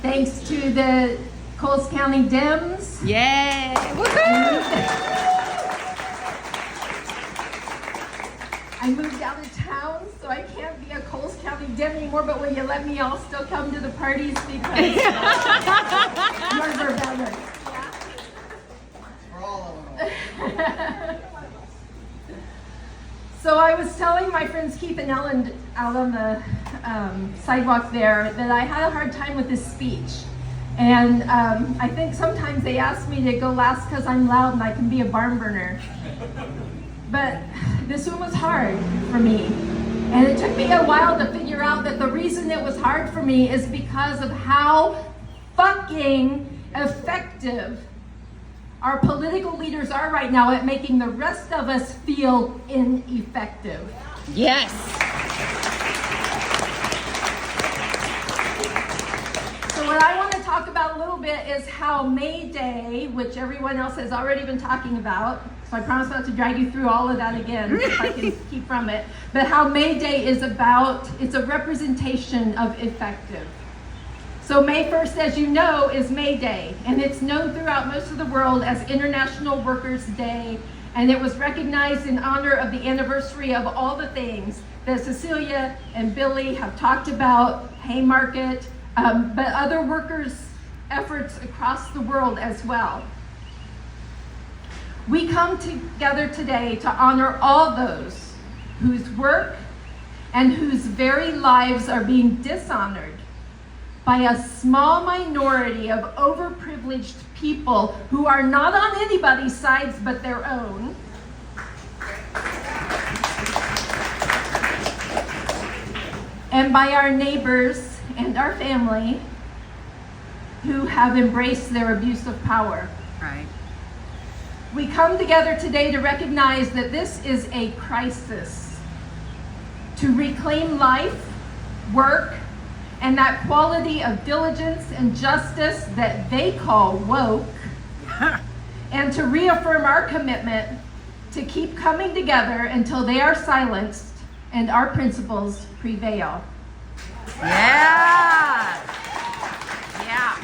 Thanks to the Coles County Dems. Yay! Woohoo! I moved out of town, so I can't be a Coles County Dem anymore, but will you let me all still come to the parties because yours are better. Yeah? We're all of them. So I was telling my friends Keith and Ellen out on the sidewalk there that I had a hard time with this speech. And I think sometimes they ask me to go last because I'm loud and I can be a barn burner. But this one was hard for me. And it took me a while to figure out that the reason it was hard for me is because of how fucking effective our political leaders are right now at making the rest of us feel ineffective. Yes! So what I want to talk about a little bit is how May Day, which everyone else has already been talking about, so I promise not to drag you through all of that again if I can keep from it, but how May Day is about, it's a representation of effective. So May 1st, as you know, is May Day, and it's known throughout most of the world as International Workers' Day, and it was recognized in honor of the anniversary of all the things that Cecilia and Billy have talked about, Haymarket, but other workers' efforts across the world as well. We come together today to honor all those whose work and whose very lives are being dishonored by a small minority of overprivileged people who are not on anybody's sides but their own. And by our neighbors and our family who have embraced their abuse of power. Right. We come together today to recognize that this is a crisis. To reclaim life, work, and that quality of diligence and justice that they call woke, and to reaffirm our commitment to keep coming together until they are silenced and our principles prevail. Yeah! Yeah.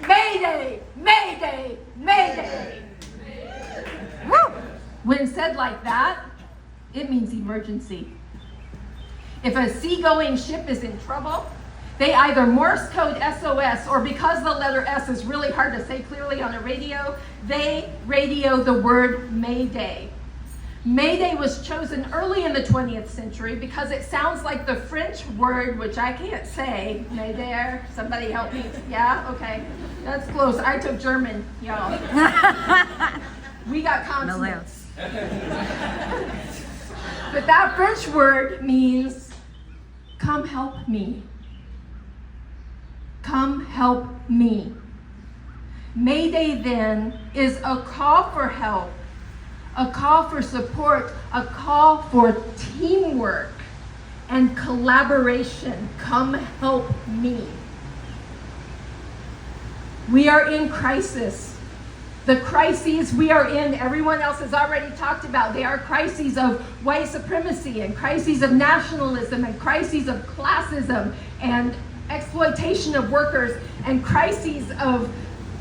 Mayday! Mayday! Mayday! Woo! When said like that, it means emergency. If a seagoing ship is in trouble, they either Morse code SOS, or because the letter S is really hard to say clearly on a radio, they radio the word Mayday. Mayday was chosen early in the 20th century because it sounds like the French word, which I can't say. Mayday, somebody help me. Yeah, okay, that's close. I took German, y'all. We got consonants. But that French word means, come help me. Come help me. Mayday then is a call for help, a call for support, a call for teamwork and collaboration. Come help me. We are in crisis. The crises we are in, everyone else has already talked about. They are crises of white supremacy and crises of nationalism and crises of classism and exploitation of workers and crises of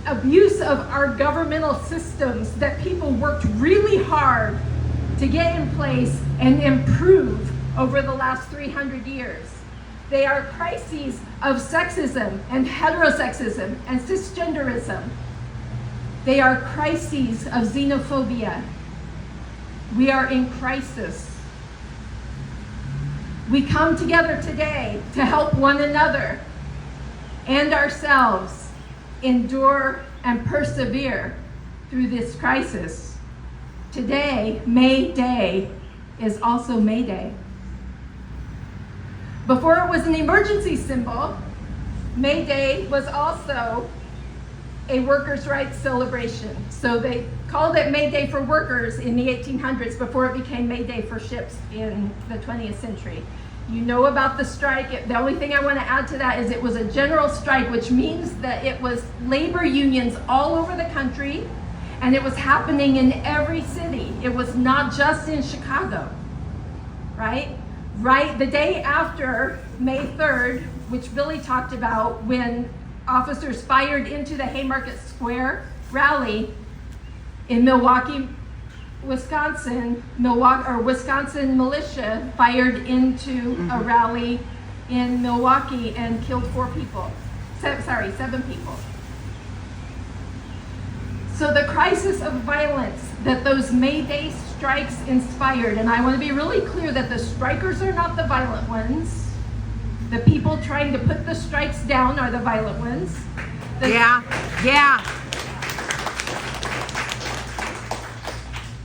abuse of our governmental systems that people worked really hard to get in place and improve over the last 300 years. They are crises of sexism and heterosexism and cisgenderism. They are crises of xenophobia. We are in crisis. We come together today to help one another and ourselves endure and persevere through this crisis. Today, May Day, is also May Day. Before it was an emergency symbol, May Day was also a workers' rights celebration. So they called it May Day for workers in the 1800s before it became May Day for ships in the 20th century. You know about the strike. The only thing I want to add to that is it was a general strike, which means that it was labor unions all over the country, and it was happening in every city. It was not just in Chicago, right? Right the day after May 3rd, which Billy talked about, when officers fired into the Haymarket Square rally in Milwaukee, Wisconsin, Wisconsin militia fired into a rally in Milwaukee and killed 7 people. So the crisis of violence that those May Day strikes inspired, and I want to be really clear that the strikers are not the violent ones. The people trying to put the strikes down are the violent ones. Yeah.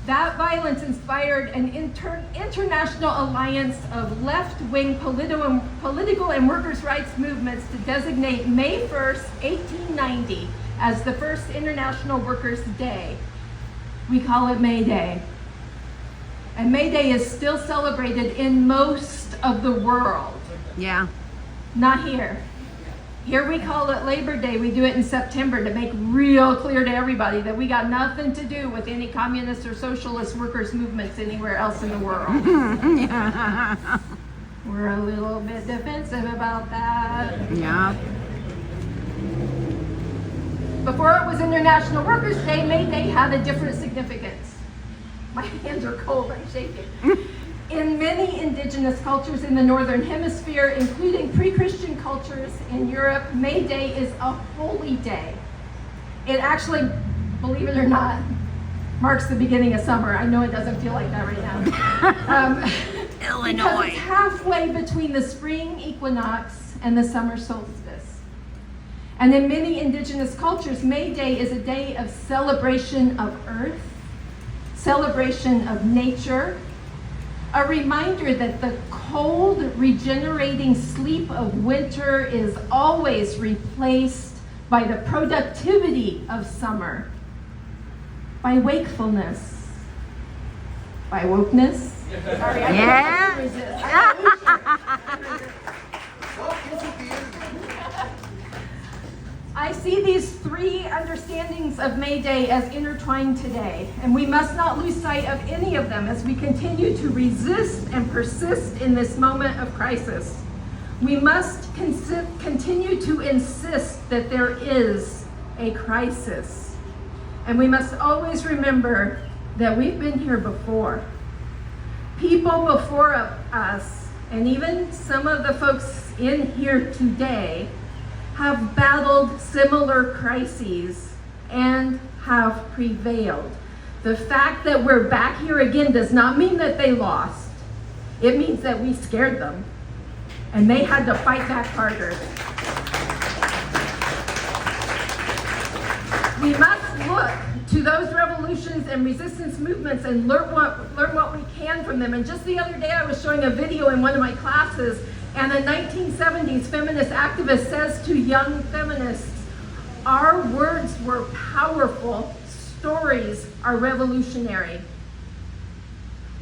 That violence inspired an international alliance of left-wing political and workers' rights movements to designate May 1st, 1890 as the first International Workers' Day. We call it May Day. And May Day is still celebrated in most of the world. Yeah. Not here. Here we call it Labor Day. We do it in September to make real clear to everybody that we got nothing to do with any communist or socialist workers' movements anywhere else in the world. Yeah. We're a little bit defensive about that. Yeah. Before it was International Workers' Day, May Day had a different significance. My hands are cold, I'm shaking. In many indigenous cultures in the Northern Hemisphere, including pre-Christian cultures in Europe, May Day is a holy day. It actually, believe it or not, marks the beginning of summer. I know it doesn't feel like that right now. Because Illinois. it's halfway between the spring equinox and the summer solstice. And in many indigenous cultures, May Day is a day of celebration of earth, celebration of nature, a reminder that the cold, regenerating sleep of winter is always replaced by the productivity of summer, by wakefulness, by wokeness. Sorry, I couldn't resist. I see these 3 understandings of May Day as intertwined today, and we must not lose sight of any of them as we continue to resist and persist in this moment of crisis. We must continue to insist that there is a crisis, and we must always remember that we've been here before. People before us, and even some of the folks in here today, have battled similar crises and have prevailed. The fact that we're back here again does not mean that they lost. It means that we scared them, and they had to fight back harder. We must look to those revolutions and resistance movements and learn what we can from them. And just the other day, I was showing a video in one of my classes, and a 1970s feminist activist says to young feminists, "Our words were powerful, stories are revolutionary."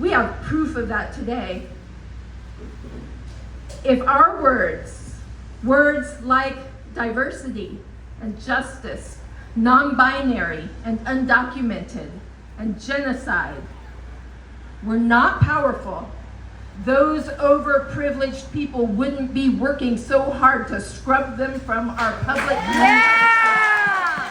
We have proof of that today. If our words like diversity and justice, non-binary and undocumented, and genocide were not powerful, those overprivileged people wouldn't be working so hard to scrub them from our public Yeah!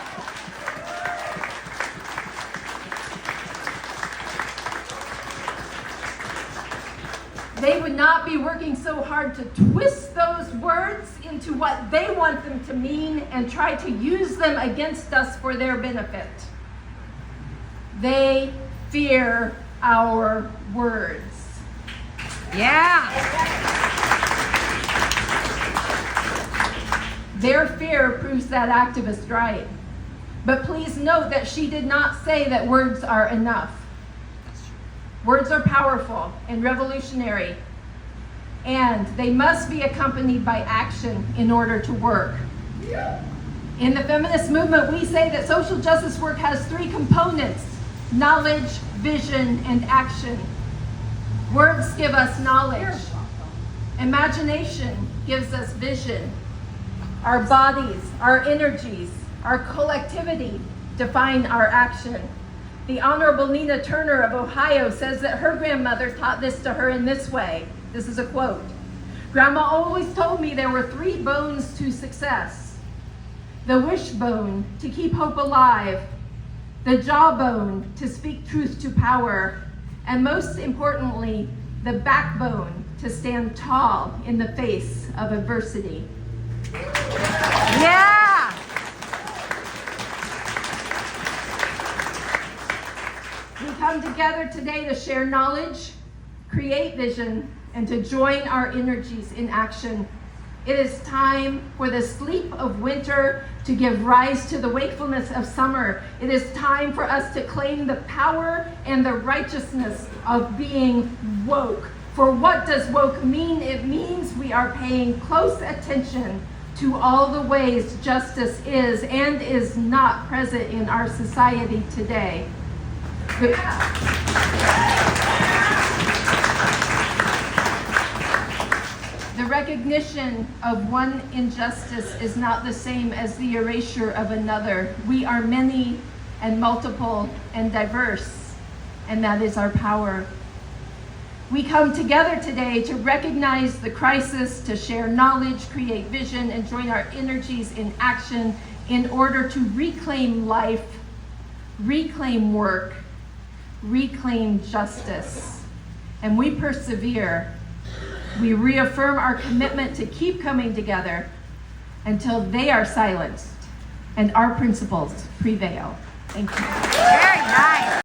They would not be working so hard to twist those words into what they want them to mean and try to use them against us for their benefit. They fear our words. Yeah. Their fear proves that activist right. But please note that she did not say that words are enough. Words are powerful and revolutionary, and they must be accompanied by action in order to work. In the feminist movement, we say that social justice work has 3 components: knowledge, vision, and action. Words give us knowledge. Imagination gives us vision. Our bodies, our energies, our collectivity define our action. The Honorable Nina Turner of Ohio says that her grandmother taught this to her in this way: This is a quote. Grandma always told me there were 3 bones to success. The wishbone, to keep hope alive. The jawbone, to speak truth to power. And most importantly, the backbone, to stand tall in the face of adversity. Yeah. We come together today to share knowledge, create vision, and to join our energies in action. It is time for the sleep of winter to give rise to the wakefulness of summer. It is time for us to claim the power and the righteousness of being woke. For what does woke mean? It means we are paying close attention to all the ways justice is and is not present in our society today. The recognition of one injustice is not the same as the erasure of another. We are many and multiple and diverse, and that is our power. We come together today to recognize the crisis, to share knowledge, create vision, and join our energies in action in order to reclaim life, reclaim work, reclaim justice. And we persevere. We reaffirm our commitment to keep coming together until they are silenced and our principles prevail. Thank you. Very nice.